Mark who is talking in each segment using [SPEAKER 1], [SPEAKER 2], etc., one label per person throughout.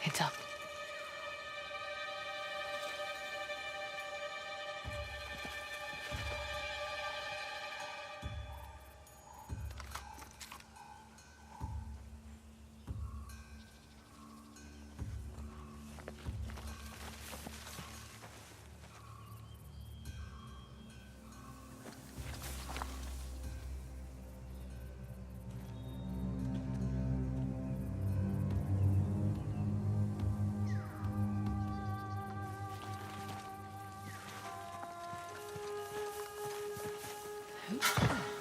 [SPEAKER 1] Heads up.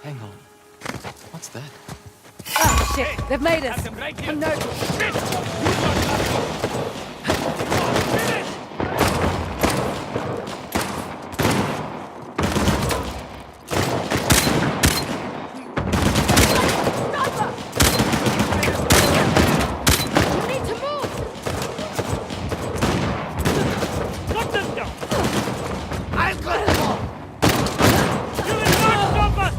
[SPEAKER 2] Hang on. What's that?
[SPEAKER 1] Oh, shit! They've made us!
[SPEAKER 3] Right here.
[SPEAKER 1] Unnoticed! You need to move!
[SPEAKER 3] Cut them down! I'll cut them off! You will not stop us!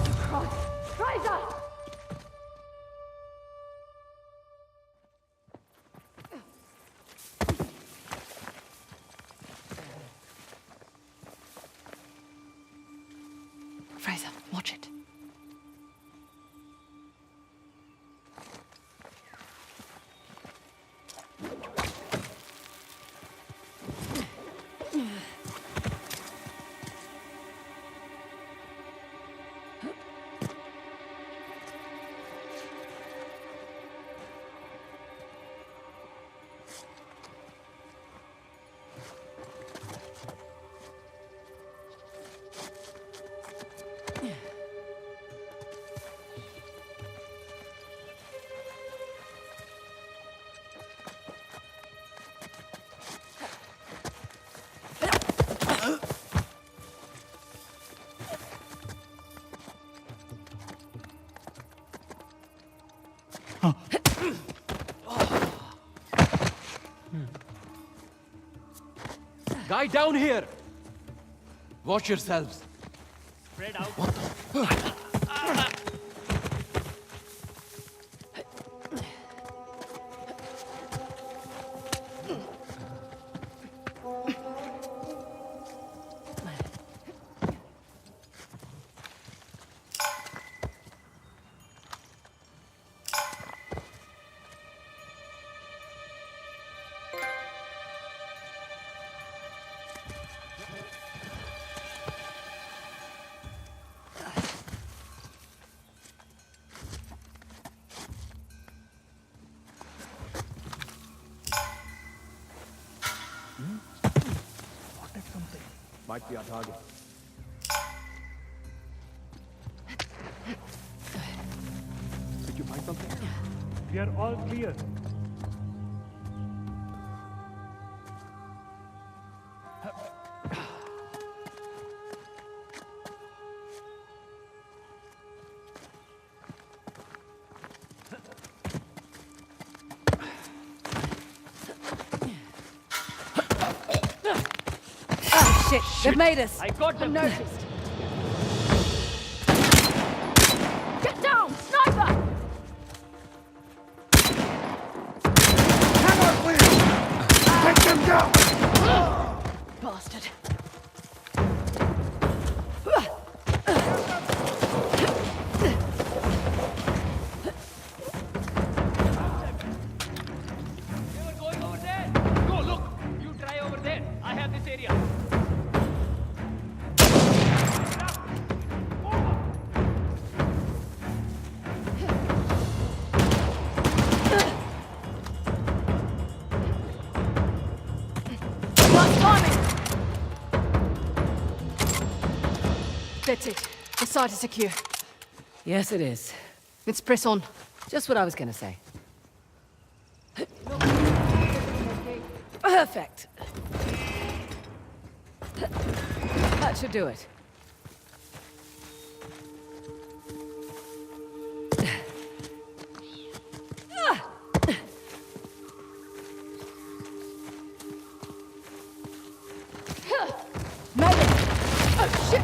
[SPEAKER 1] Fraser! Fraser, watch it.
[SPEAKER 2] Guy down here! Watch yourselves.
[SPEAKER 3] Spread out.
[SPEAKER 4] Might be our target. Did you find something?
[SPEAKER 3] We are all clear.
[SPEAKER 1] Oh, shit! They've made us!
[SPEAKER 3] I got them.
[SPEAKER 1] Unnoticed! Get down! Sniper!
[SPEAKER 4] Cannot win! Take them down!
[SPEAKER 1] Bastard!
[SPEAKER 3] They were going over there. Go, look. You try over there. I have this area.
[SPEAKER 1] Last timing! That's it. The site is secure.
[SPEAKER 5] Yes, it is.
[SPEAKER 1] Let's press on.
[SPEAKER 5] Just what I was gonna say.
[SPEAKER 1] Perfect.
[SPEAKER 5] That should do it.
[SPEAKER 1] Made it! Oh, shit!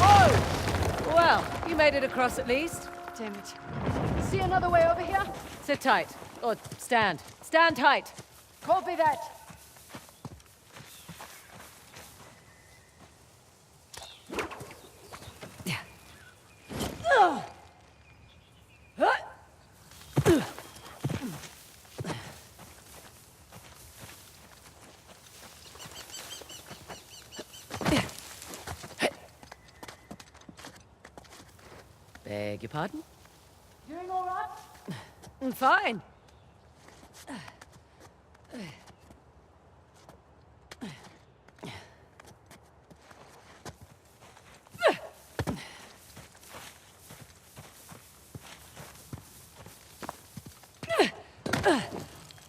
[SPEAKER 5] Whoa! Well, you made it across at least.
[SPEAKER 1] Damn it. See another way over here?
[SPEAKER 5] Sit tight. Or stand. Stand tight.
[SPEAKER 1] Copy that.
[SPEAKER 5] Beg your pardon?
[SPEAKER 1] Doing all right?
[SPEAKER 5] I'm fine.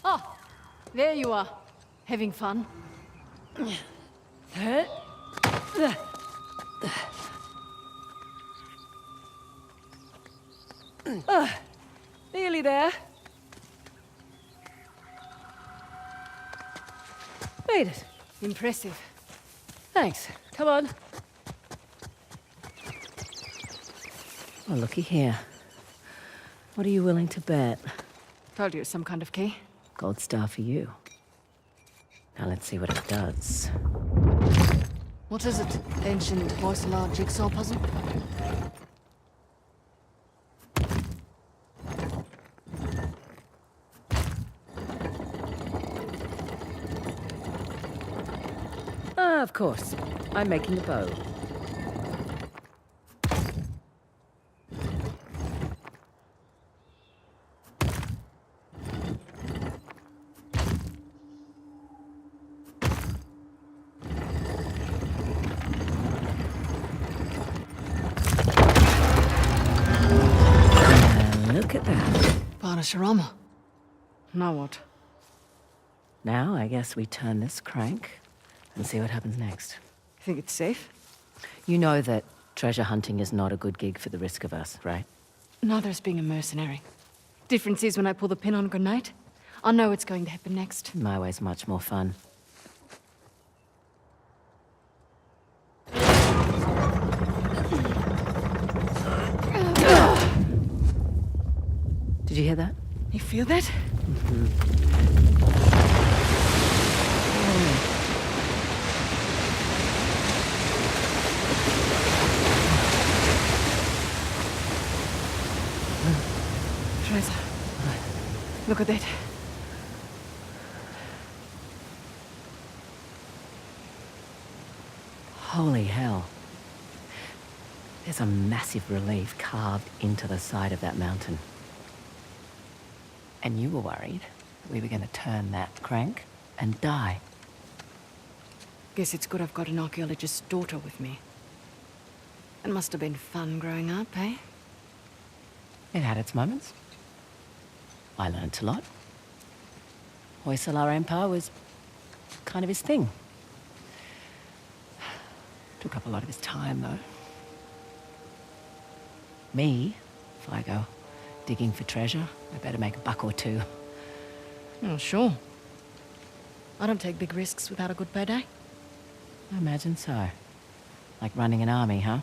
[SPEAKER 1] Oh, there you are. Having fun?
[SPEAKER 5] Nearly there. Made it.
[SPEAKER 1] Impressive.
[SPEAKER 5] Thanks. Come on. Well, looky here. What are you willing to bet?
[SPEAKER 1] Told you it's some kind of key.
[SPEAKER 5] Gold star for you. Now let's see what it does.
[SPEAKER 1] What is it? Ancient Hoysala jigsaw puzzle?
[SPEAKER 5] Ah, of course. I'm making a bow. Look at that.
[SPEAKER 1] Parashurama. Now what?
[SPEAKER 5] Now I guess we turn this crank and see what happens next.
[SPEAKER 1] Think it's safe?
[SPEAKER 5] You know that treasure hunting is not a good gig for the risk of us, right?
[SPEAKER 1] Neither is being a mercenary. Difference is when I pull the pin on a grenade, I know what's going to happen next.
[SPEAKER 5] My way's much more fun. Did you hear that?
[SPEAKER 1] You feel that? Teresa, look at that.
[SPEAKER 5] Holy hell. There's a massive relief carved into the side of that mountain. And you were worried we were going to turn that crank and die.
[SPEAKER 1] Guess it's good I've got an archaeologist's daughter with me. It must have been fun growing up, eh?
[SPEAKER 5] It had its moments. I learnt a lot. Hoysala Empire was kind of his thing. Took up a lot of his time, though. Me, if I go digging for treasure, I better make a buck or two.
[SPEAKER 1] Oh, sure. I don't take big risks without a good payday.
[SPEAKER 5] I imagine so. Like running an army, huh?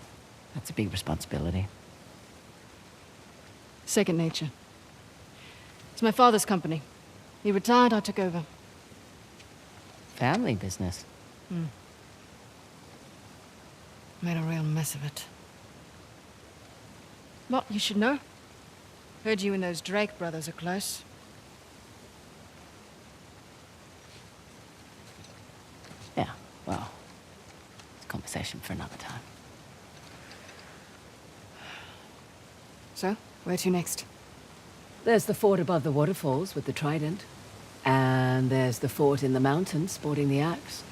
[SPEAKER 5] That's a big responsibility.
[SPEAKER 1] Second nature. It's my father's company. He retired, I took over.
[SPEAKER 5] Family business.
[SPEAKER 1] Made a real mess of it. Well, you should know. Heard you and those Drake brothers are close.
[SPEAKER 5] Yeah, well, it's a conversation for another time.
[SPEAKER 1] So, where to next?
[SPEAKER 5] There's the fort above the waterfalls with the trident. And there's the fort in the mountains sporting the axe.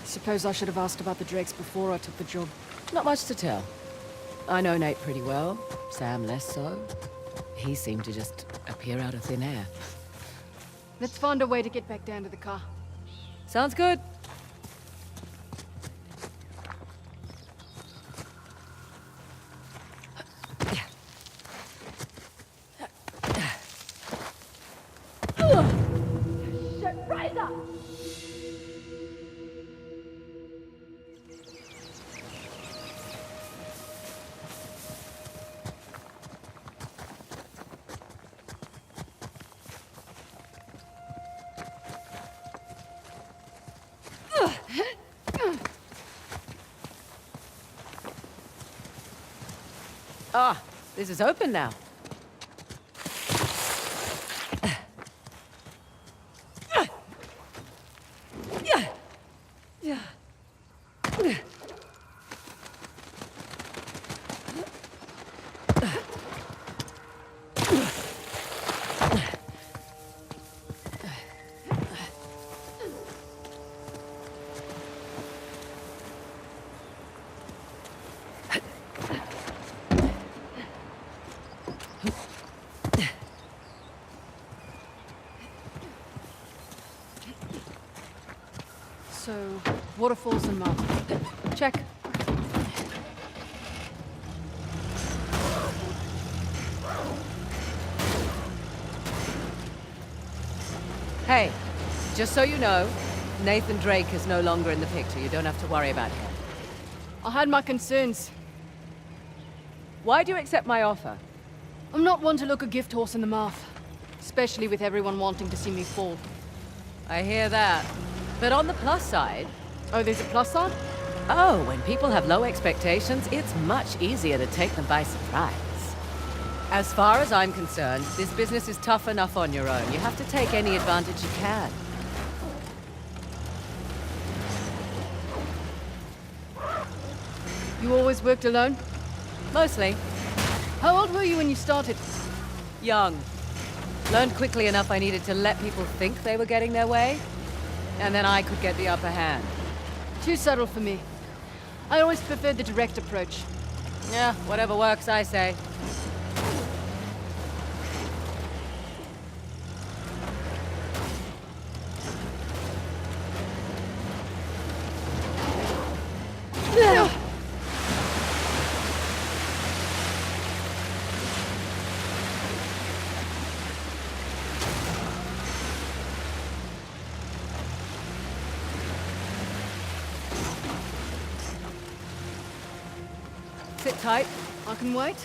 [SPEAKER 1] Suppose I should have asked about the Drakes before I took the job.
[SPEAKER 5] Not much to tell. I know Nate pretty well, Sam less so. He seemed to just appear out of thin air.
[SPEAKER 1] Let's find a way to get back down to the car.
[SPEAKER 5] Sounds good. Ah, this is open now.
[SPEAKER 1] So, waterfalls and mountains. Check.
[SPEAKER 5] Hey, just so you know, Nathan Drake is no longer in the picture. You don't have to worry about him.
[SPEAKER 1] I had my concerns.
[SPEAKER 5] Why do you accept my offer?
[SPEAKER 1] I'm not one to look a gift horse in the mouth. Especially with everyone wanting to see me fall.
[SPEAKER 5] I hear that. But on the plus side...
[SPEAKER 1] Oh, there's a plus side?
[SPEAKER 5] Oh, when people have low expectations, it's much easier to take them by surprise. As far as I'm concerned, this business is tough enough on your own. You have to take any advantage you can.
[SPEAKER 1] You always worked alone?
[SPEAKER 5] Mostly.
[SPEAKER 1] How old were you when you started?
[SPEAKER 5] Young. Learned quickly enough I needed to let people think they were getting their way, and then I could get the upper hand.
[SPEAKER 1] Too subtle for me. I always preferred the direct approach.
[SPEAKER 5] Yeah, whatever works, I say.
[SPEAKER 1] Sit tight. I can wait.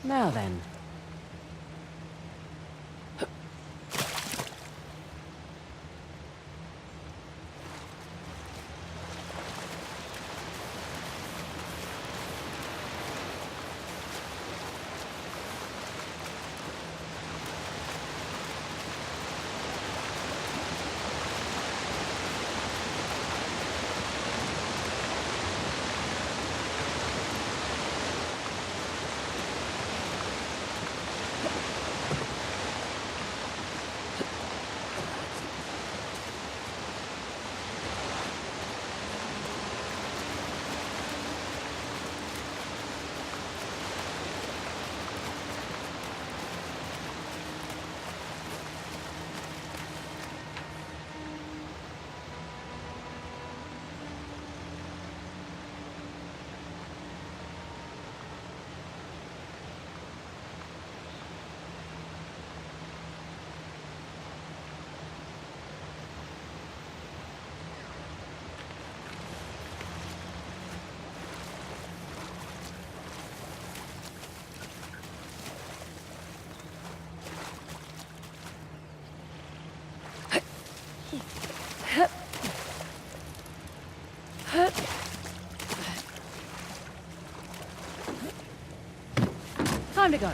[SPEAKER 5] Now then. Time to go.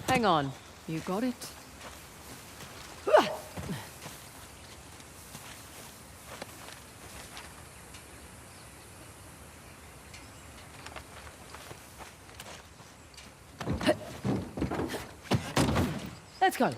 [SPEAKER 5] Hang on.
[SPEAKER 1] You got it.
[SPEAKER 5] Let's go.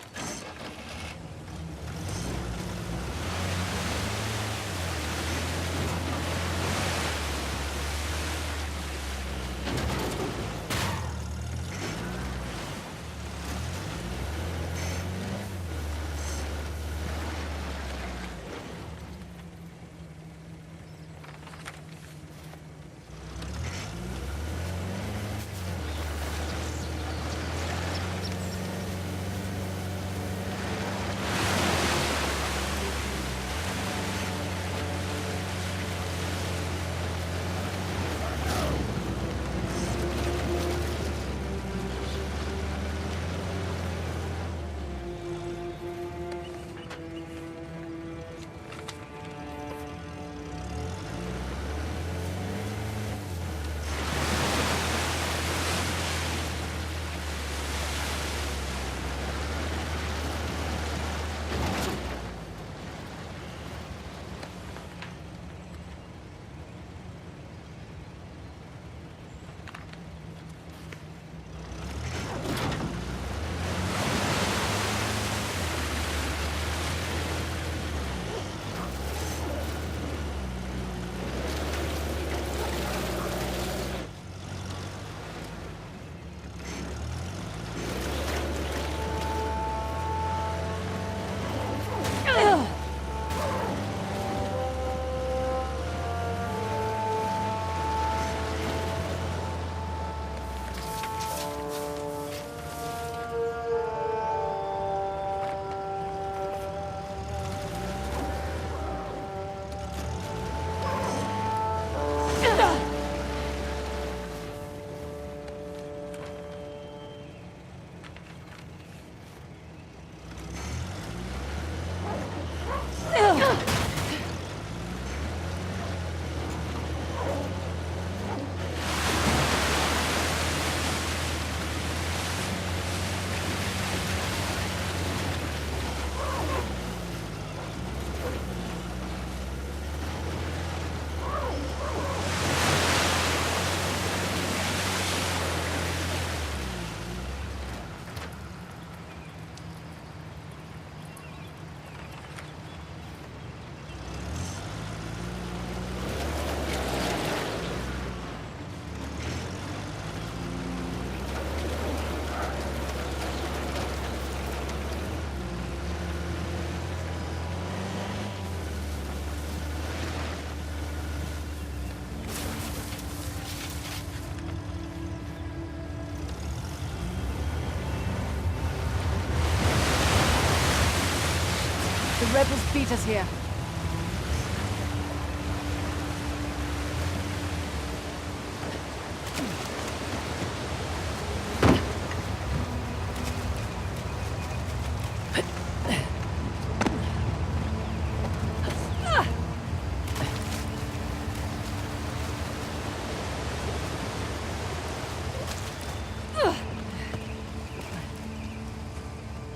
[SPEAKER 1] The rebels beat us here.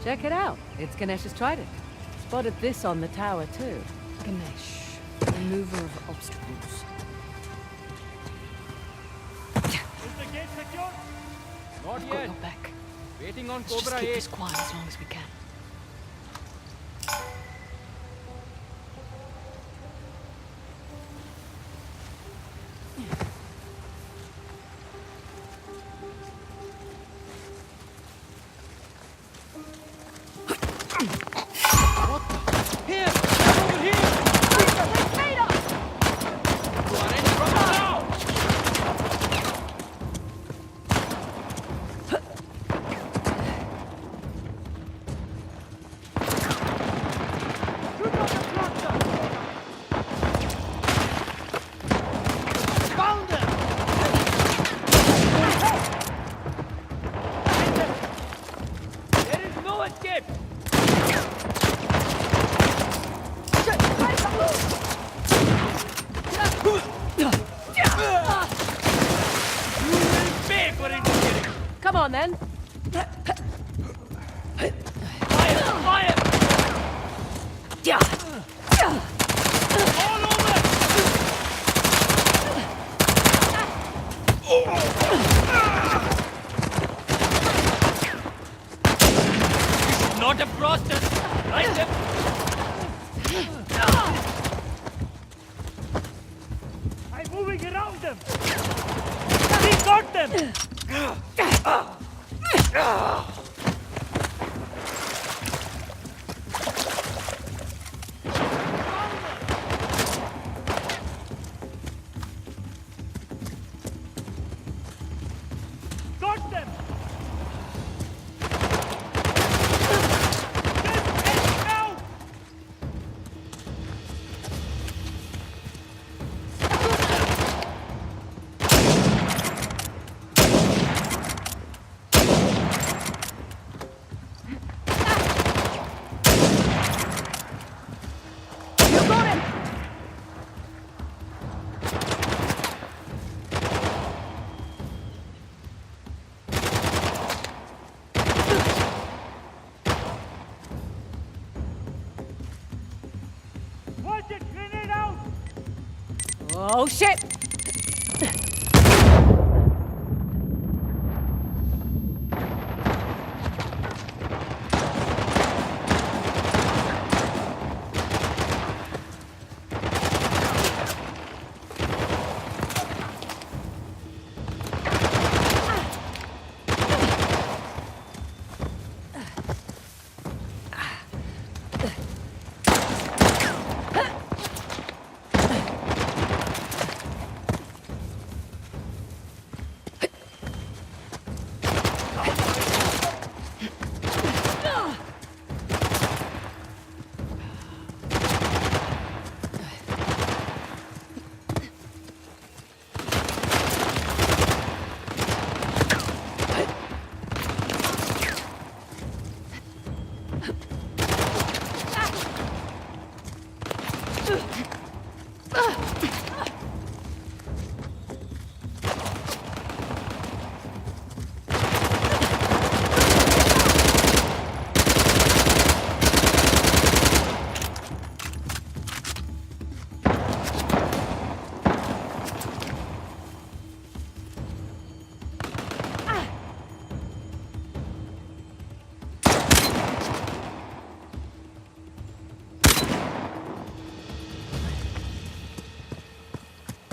[SPEAKER 5] Check it out. It's Ganesh's trident. Spotted this on the tower, too.
[SPEAKER 1] Ganesh, remover of obstacles.
[SPEAKER 3] Is the gate secure?
[SPEAKER 2] Not
[SPEAKER 1] I've got
[SPEAKER 2] yet.
[SPEAKER 1] your back.
[SPEAKER 2] Waiting on
[SPEAKER 1] Let's just
[SPEAKER 2] Cobra
[SPEAKER 1] keep
[SPEAKER 2] 8.
[SPEAKER 1] this quiet as long as we can.
[SPEAKER 2] Here! Over here! You are in trouble now!
[SPEAKER 3] Found them! There is no escape! You will pay for interfering!
[SPEAKER 5] Come on, then.
[SPEAKER 3] Fire! Fire! All over!
[SPEAKER 2] want him roasted. Right him.
[SPEAKER 3] I'm moving around them. We got them. Got them. Get out. Watch it, grenade out.
[SPEAKER 5] Oh, shit!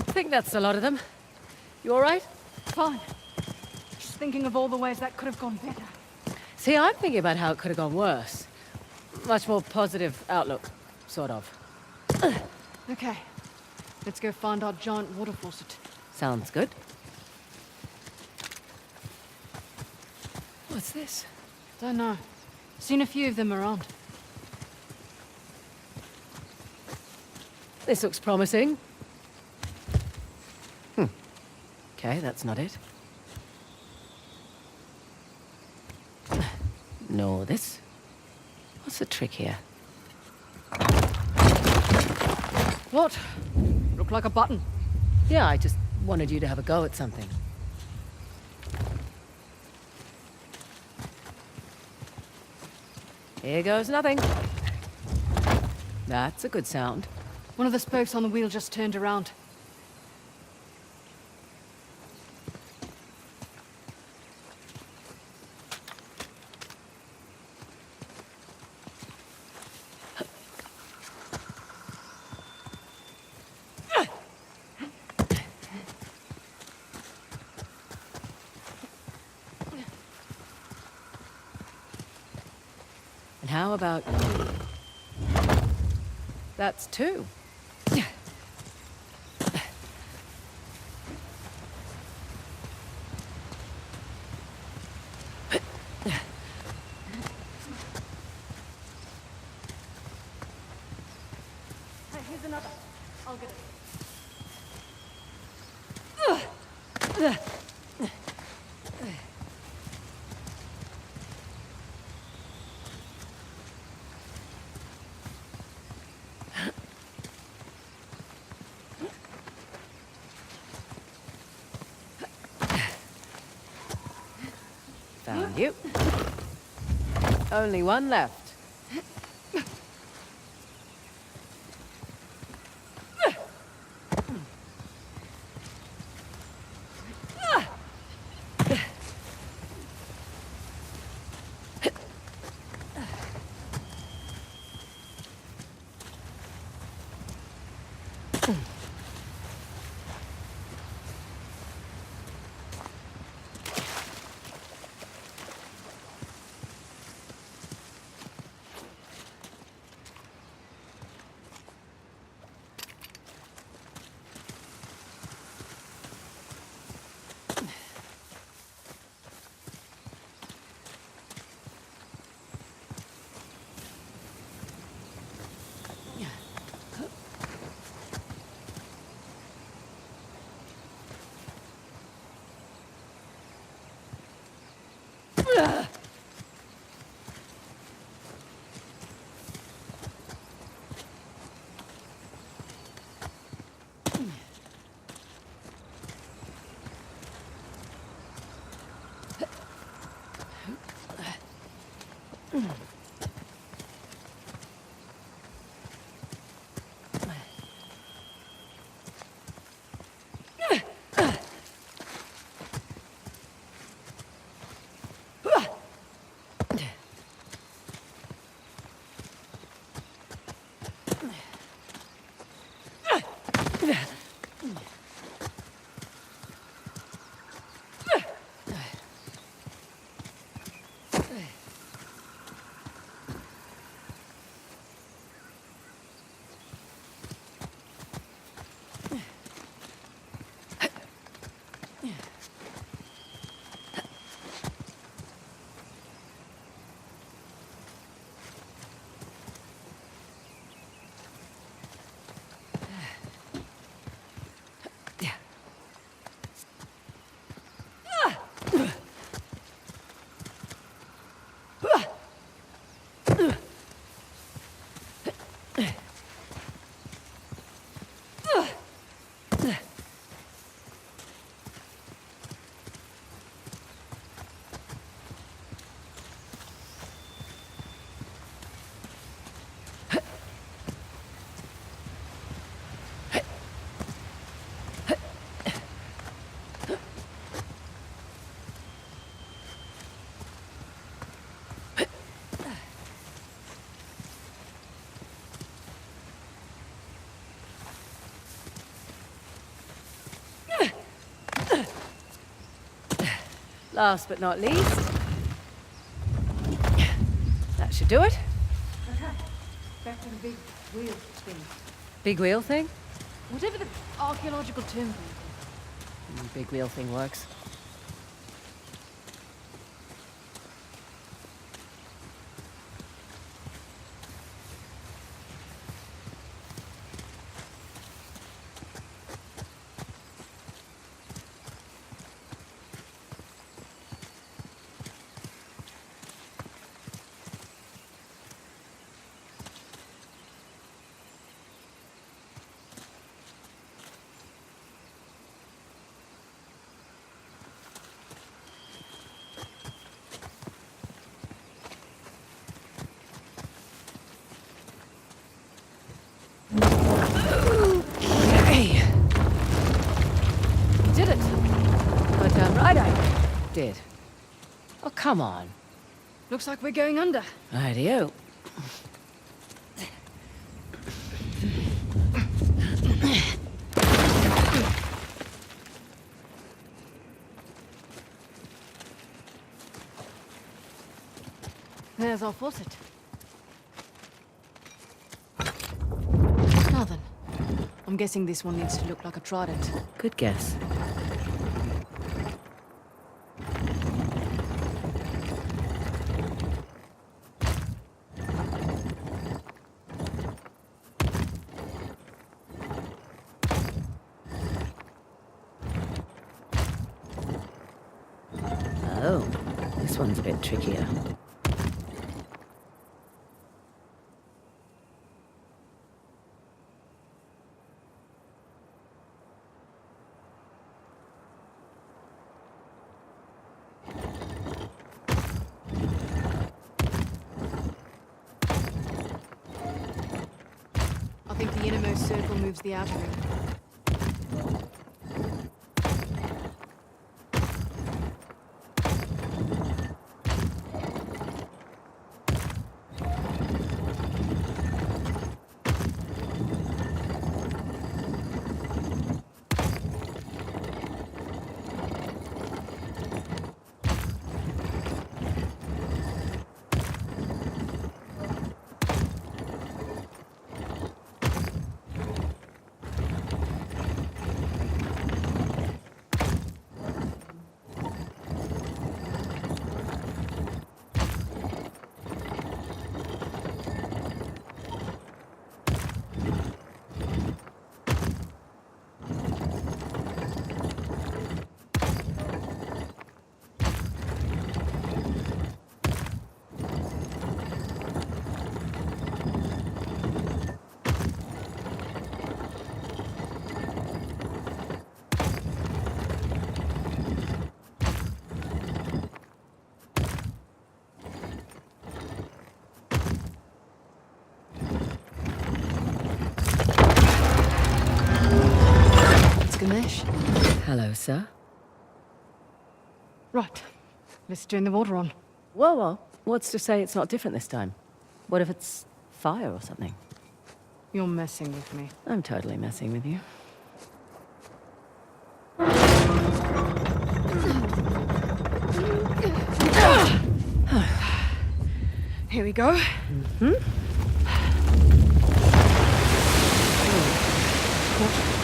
[SPEAKER 5] I think that's a lot of them. You all right?
[SPEAKER 1] Fine. Just thinking of all the ways that could have gone better.
[SPEAKER 5] See, I'm thinking about how it could have gone worse. Much more positive outlook, sort of.
[SPEAKER 1] Okay. Let's go find our giant water faucet.
[SPEAKER 5] Sounds good. What's this?
[SPEAKER 1] Don't know. Seen a few of them around.
[SPEAKER 5] This looks promising. Okay, that's not it. No, this. What's the trick here?
[SPEAKER 1] What? Looked like a button.
[SPEAKER 5] Yeah, I just wanted you to have a go at something. Here goes nothing. That's a good sound.
[SPEAKER 1] One of the spokes on the wheel just turned around.
[SPEAKER 5] And how about you? That's two.
[SPEAKER 1] Hey, here's another. I'll get it.
[SPEAKER 5] Found you. Only one left. Last but not least, that should do it.
[SPEAKER 1] Okay, back to the big wheel thing.
[SPEAKER 5] Big wheel thing?
[SPEAKER 1] Whatever the archaeological term for
[SPEAKER 5] Big wheel thing works. Did. Oh, come on.
[SPEAKER 1] Looks like we're going under.
[SPEAKER 5] Rightio.
[SPEAKER 1] There's our faucet. Now then. I'm guessing this one needs to look like a trident.
[SPEAKER 5] Good guess. Oh, this one's a bit trickier.
[SPEAKER 1] I think the innermost circle moves the outer ring. flesh.
[SPEAKER 5] Hello, sir.
[SPEAKER 1] Right. Let's turn the water on.
[SPEAKER 5] Whoa, whoa. What's to say it's not different this time? What if it's fire or something?
[SPEAKER 1] You're messing with me.
[SPEAKER 5] I'm totally messing with you.
[SPEAKER 1] Here we go.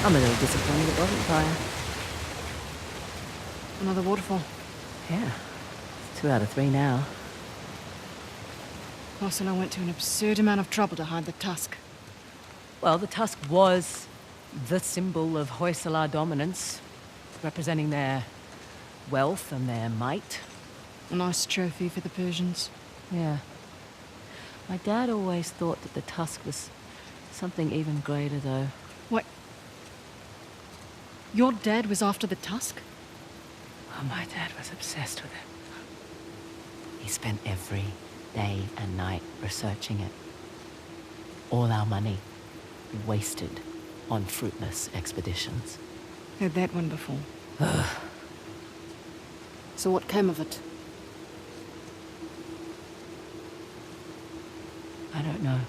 [SPEAKER 5] I'm a little disappointed it wasn't fire.
[SPEAKER 1] Another waterfall.
[SPEAKER 5] Yeah. It's 2 out of 3 now.
[SPEAKER 1] Ursula went to an absurd amount of trouble to hide the tusk.
[SPEAKER 5] Well, the tusk was the symbol of Hoysala dominance, representing their wealth and their might.
[SPEAKER 1] A nice trophy for the Persians.
[SPEAKER 5] Yeah. My dad always thought that the tusk was something even greater, though.
[SPEAKER 1] What? Your dad was after the tusk?
[SPEAKER 5] Oh, my dad was obsessed with it. He spent every day and night researching it. All our money wasted on fruitless expeditions.
[SPEAKER 1] Heard that one before. So what came of it?
[SPEAKER 5] I don't know.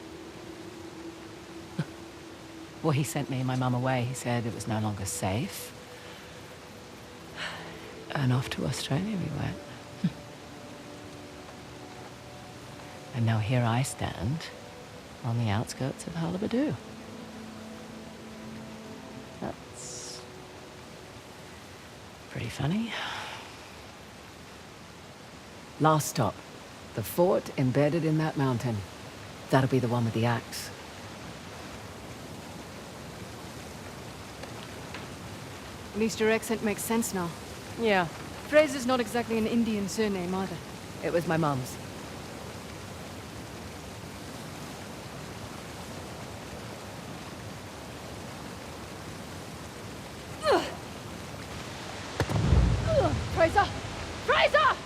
[SPEAKER 5] Well, he sent me and my mum away. He said it was no longer safe. And off to Australia we went. And now here I stand on the outskirts of Halibadu. That's pretty funny. Last stop. The fort embedded in that mountain. That'll be the one with the axe.
[SPEAKER 1] At least your accent makes sense now.
[SPEAKER 5] Yeah,
[SPEAKER 1] Fraser's not exactly an Indian surname either.
[SPEAKER 5] it was my mum's.
[SPEAKER 1] Fraser! Fraser!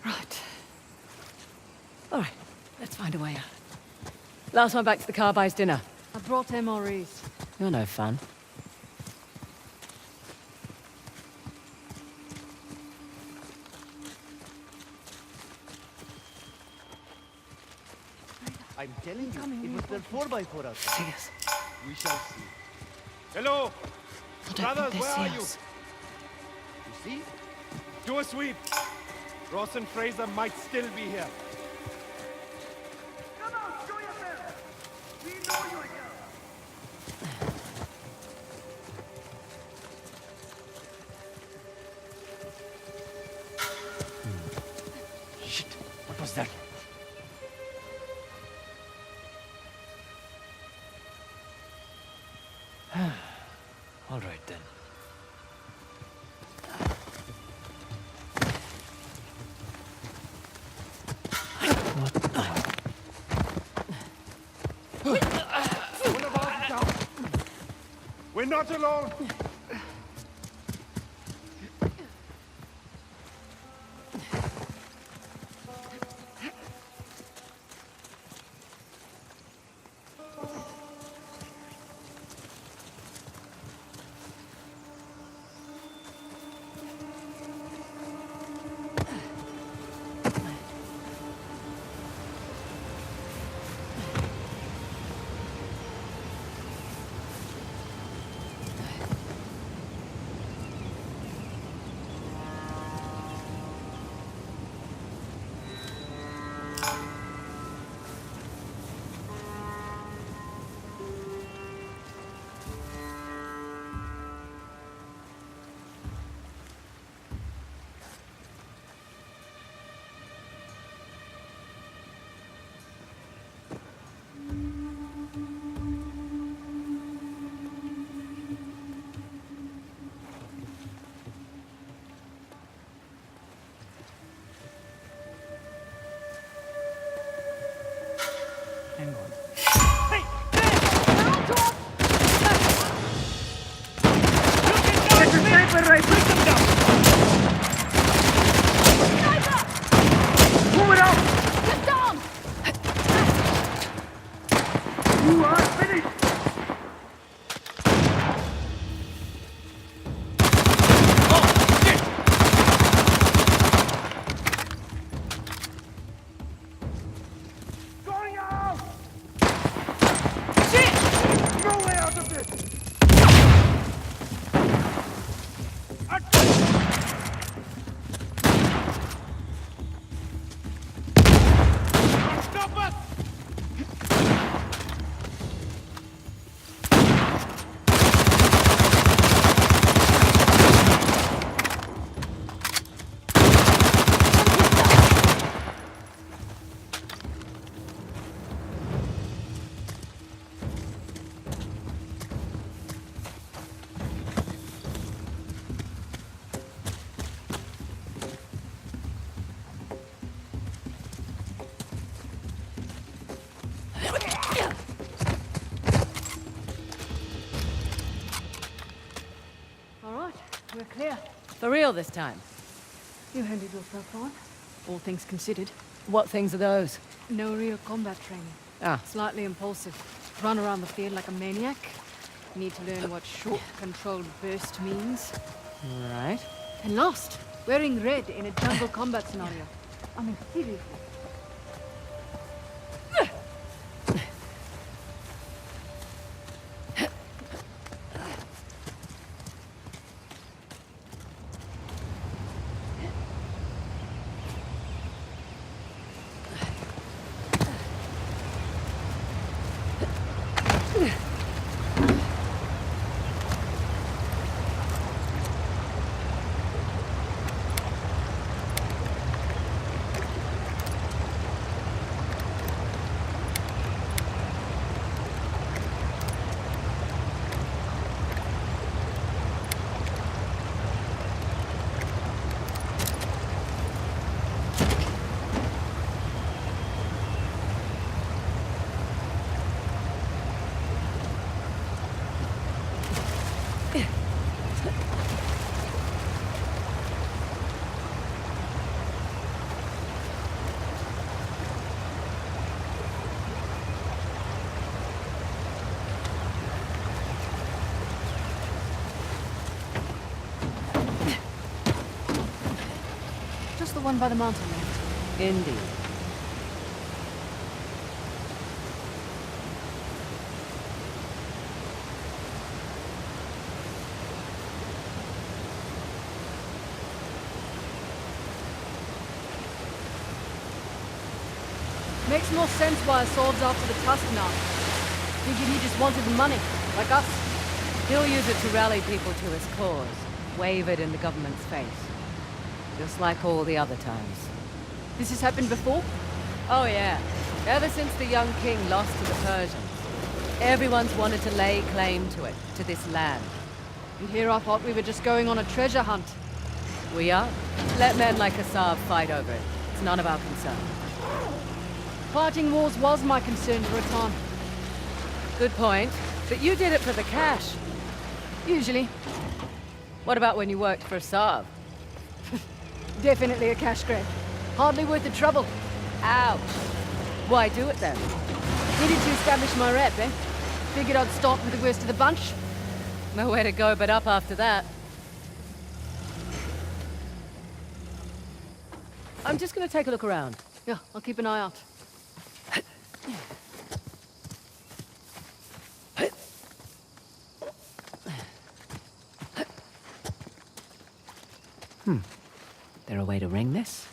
[SPEAKER 1] Right.
[SPEAKER 5] All right, let's find a way out. Last one back to the car buys dinner.
[SPEAKER 1] I brought MREs.
[SPEAKER 5] You're no fun.
[SPEAKER 3] I'm telling you, it was their 4x4 outside.
[SPEAKER 5] See us.
[SPEAKER 3] We shall see. Hello!
[SPEAKER 1] I don't
[SPEAKER 3] Brothers,
[SPEAKER 1] think they
[SPEAKER 3] where
[SPEAKER 1] see
[SPEAKER 3] are you?
[SPEAKER 1] us.
[SPEAKER 3] You see? Do a sweep. Ross and Fraser might still be here.
[SPEAKER 6] Come out, show yourself! We know you're here!
[SPEAKER 3] Shit! What was that? All right then. What about it now? We're not alone.
[SPEAKER 6] right.
[SPEAKER 3] Take them down!
[SPEAKER 6] Move it out!
[SPEAKER 1] Get down!
[SPEAKER 6] You are finished!
[SPEAKER 2] Oh, shit!
[SPEAKER 6] Going out!
[SPEAKER 1] Shit!
[SPEAKER 6] No way out of this!
[SPEAKER 2] Stop us!
[SPEAKER 1] All right, we're clear.
[SPEAKER 5] For real this time.
[SPEAKER 1] You handled yourself on. All things considered.
[SPEAKER 5] What things are those?
[SPEAKER 1] No real combat training.
[SPEAKER 5] Ah,
[SPEAKER 1] Slightly impulsive. Run around the field like a maniac. Need to learn what short, controlled burst means.
[SPEAKER 5] right.
[SPEAKER 1] And lost. Wearing red in a jungle combat scenario. I mean, seriously. Just the one by the mountain there.
[SPEAKER 5] Indeed.
[SPEAKER 1] Makes more sense why Assault's after the tusk now. Figured he just wanted the money, like us.
[SPEAKER 5] He'll use it to rally people to his cause, wave it in the government's face. Just like all the other times.
[SPEAKER 1] This has happened before?
[SPEAKER 5] Oh yeah, ever since the young king lost to the Persians. Everyone's wanted to lay claim to it, to this land.
[SPEAKER 1] And here I thought we were just going on a treasure hunt.
[SPEAKER 5] We are. Let men like Asav fight over it. It's none of our concern.
[SPEAKER 1] Fighting wars was my concern for a time.
[SPEAKER 5] Good point. But you did it for the cash.
[SPEAKER 1] Usually.
[SPEAKER 5] What about when you worked for Asav?
[SPEAKER 1] Definitely a cash grab. Hardly worth the trouble.
[SPEAKER 5] Ouch. Why do it then?
[SPEAKER 1] Needed to establish my rep, eh? Figured I'd start with the worst of the bunch.
[SPEAKER 5] Nowhere to go but up after that. I'm just gonna take a look around.
[SPEAKER 1] Yeah, I'll keep an eye out.
[SPEAKER 5] There a way to ring this?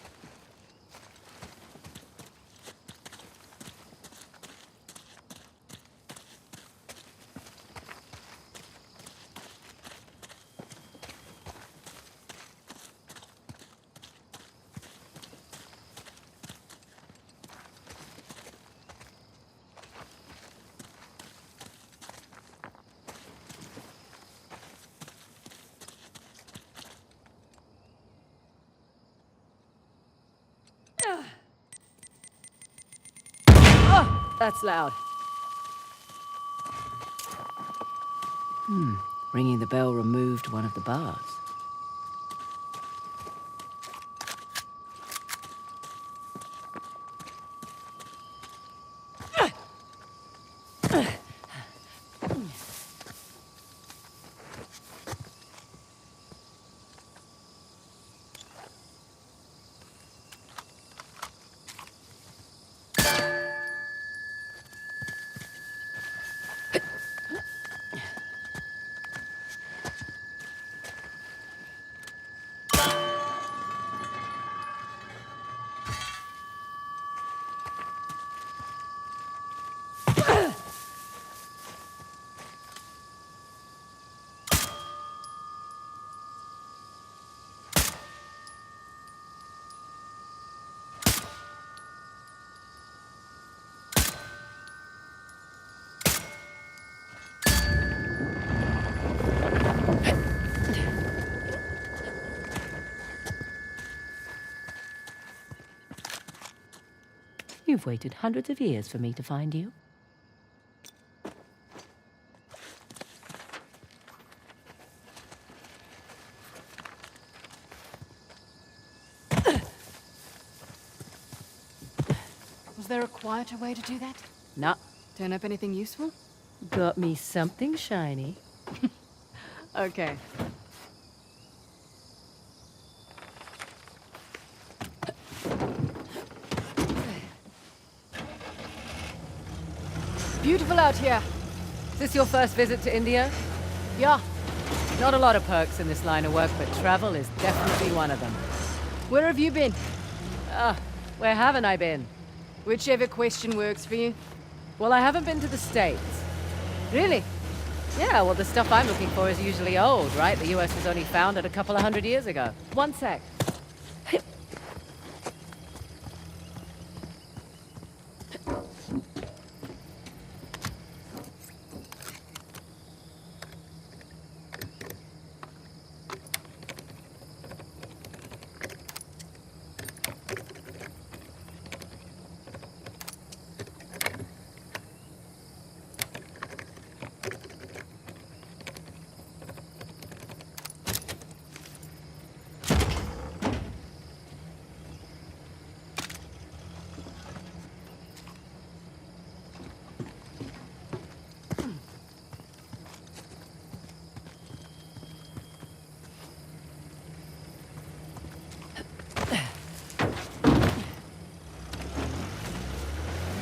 [SPEAKER 5] That's loud. Ringing the bell removed one of the bars. You've waited hundreds of years for me to find you.
[SPEAKER 1] Was there a quieter way to do that?
[SPEAKER 5] Nah,
[SPEAKER 1] Turn up anything useful?
[SPEAKER 5] got me something shiny.
[SPEAKER 1] Okay. Beautiful out here.
[SPEAKER 5] Is this your first visit to India?
[SPEAKER 1] Yeah.
[SPEAKER 5] Not a lot of perks in this line of work, but travel is definitely one of them.
[SPEAKER 1] Where have you been?
[SPEAKER 5] Where haven't I been?
[SPEAKER 1] Whichever question works for you.
[SPEAKER 5] Well, I haven't been to the States.
[SPEAKER 1] Really?
[SPEAKER 5] Yeah, well, the stuff I'm looking for is usually old, right? The US was only founded a couple of 100 years ago. One sec.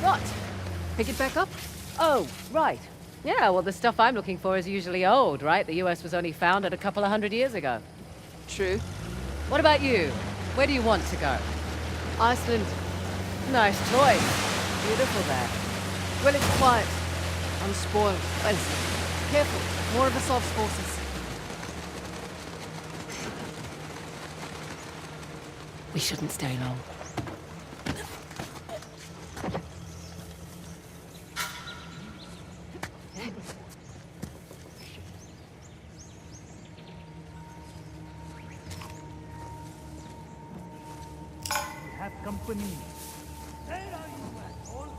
[SPEAKER 1] What? Pick it back up?
[SPEAKER 5] Oh, right. Yeah, well, the stuff I'm looking for is usually old, right? The US was only founded a couple of 100 years ago.
[SPEAKER 1] True.
[SPEAKER 5] What about you? Where do you want to go?
[SPEAKER 1] Iceland.
[SPEAKER 5] Nice choice. Beautiful there.
[SPEAKER 1] Well, it's quiet. Unspoiled. Well, careful. More of Assault's forces.
[SPEAKER 5] We shouldn't stay long.
[SPEAKER 3] We have company. Where are you, asshole?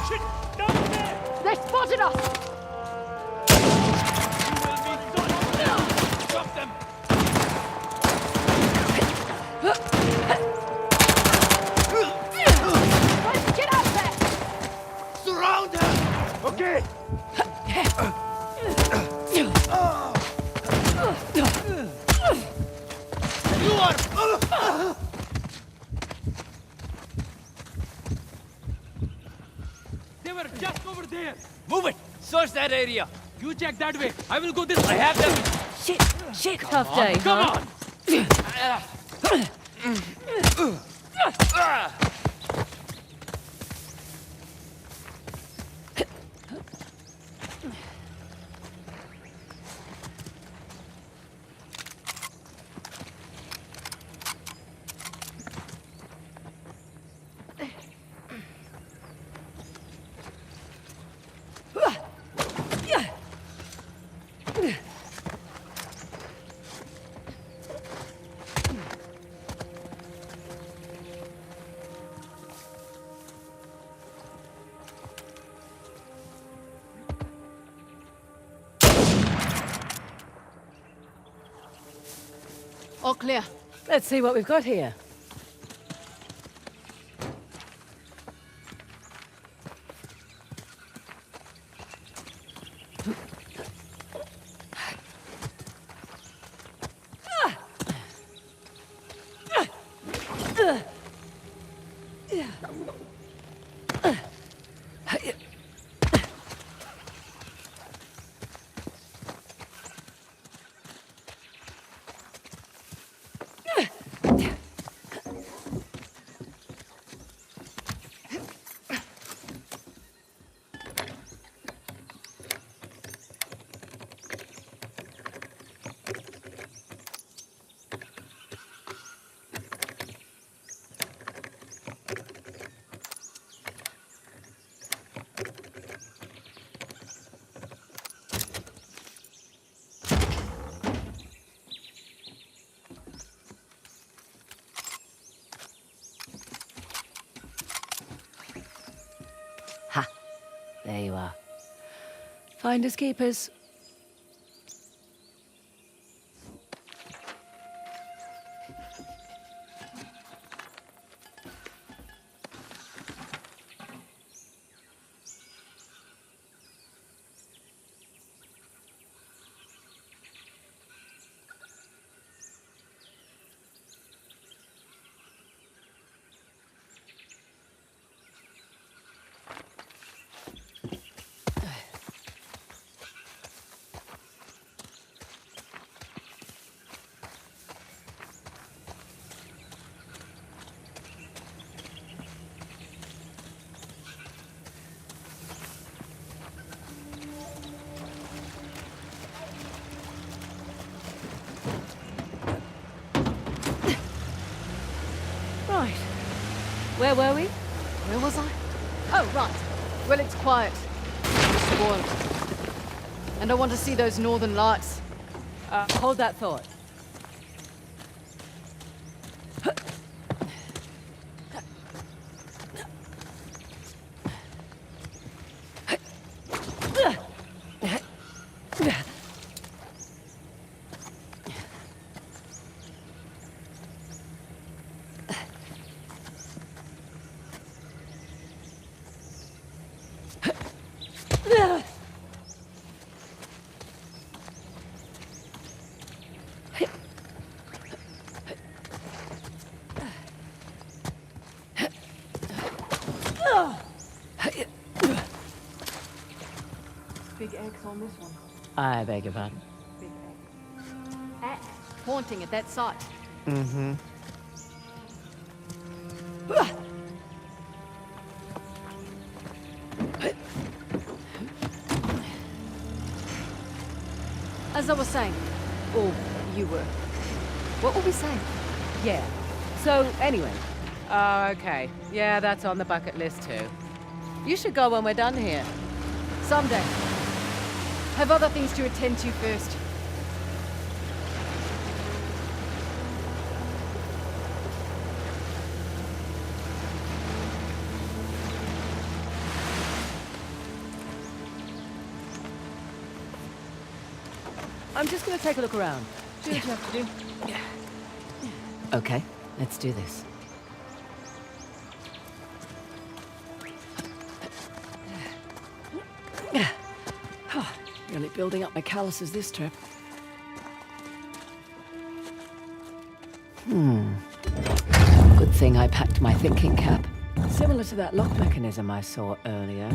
[SPEAKER 3] Shit! Down there!
[SPEAKER 1] They spotted us!
[SPEAKER 2] Drop them!
[SPEAKER 1] Get out there!
[SPEAKER 6] Surround them!
[SPEAKER 3] Okay!
[SPEAKER 6] You are...
[SPEAKER 2] They were just over there! Move it! Search that area! You check that way! I will go this way! I have them!
[SPEAKER 5] Shit, tough day,
[SPEAKER 2] Come
[SPEAKER 5] huh?
[SPEAKER 2] on!
[SPEAKER 1] All clear.
[SPEAKER 5] Let's see what we've got here. There you are. Finders keepers. Right. Where were we?
[SPEAKER 1] Where was I?
[SPEAKER 5] Oh, right. Well, it's quiet.
[SPEAKER 1] Spoiled. And I want to see those northern lights.
[SPEAKER 5] Hold that thought.
[SPEAKER 1] Big X on this one.
[SPEAKER 5] I beg your pardon.
[SPEAKER 1] Big X. X pointing at that site.
[SPEAKER 4] Mm-hmm.
[SPEAKER 1] As I was saying, or you were. What were we saying?
[SPEAKER 5] Yeah. So, anyway. Okay. Yeah, that's on the bucket list too. You should go when we're done here.
[SPEAKER 1] Someday. Have other things to attend to first.
[SPEAKER 5] I'm just gonna take a look around. Do what you have to do. Okay, let's do this.
[SPEAKER 1] Really building up my calluses this trip.
[SPEAKER 5] Good thing I packed my thinking cap. Similar to that lock mechanism I saw earlier,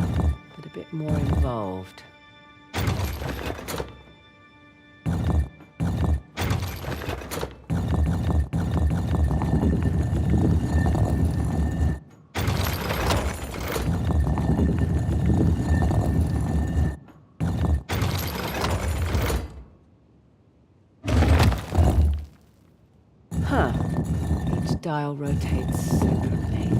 [SPEAKER 5] but a bit more involved. Huh. Each dial rotates separately.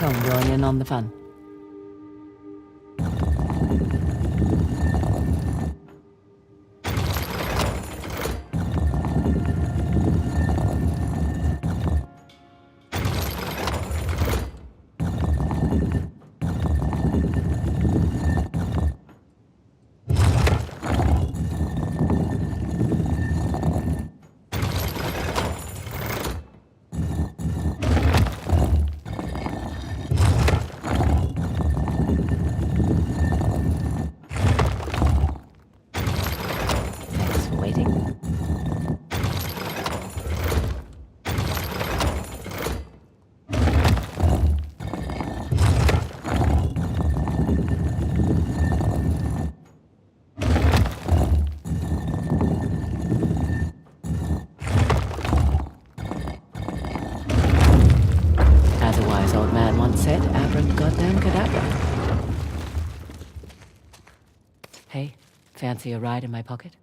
[SPEAKER 5] Come join in on the fun. Thanks for waiting. As a wise old man once said, abracadabra cadabra. Hey, fancy a ride in my pocket?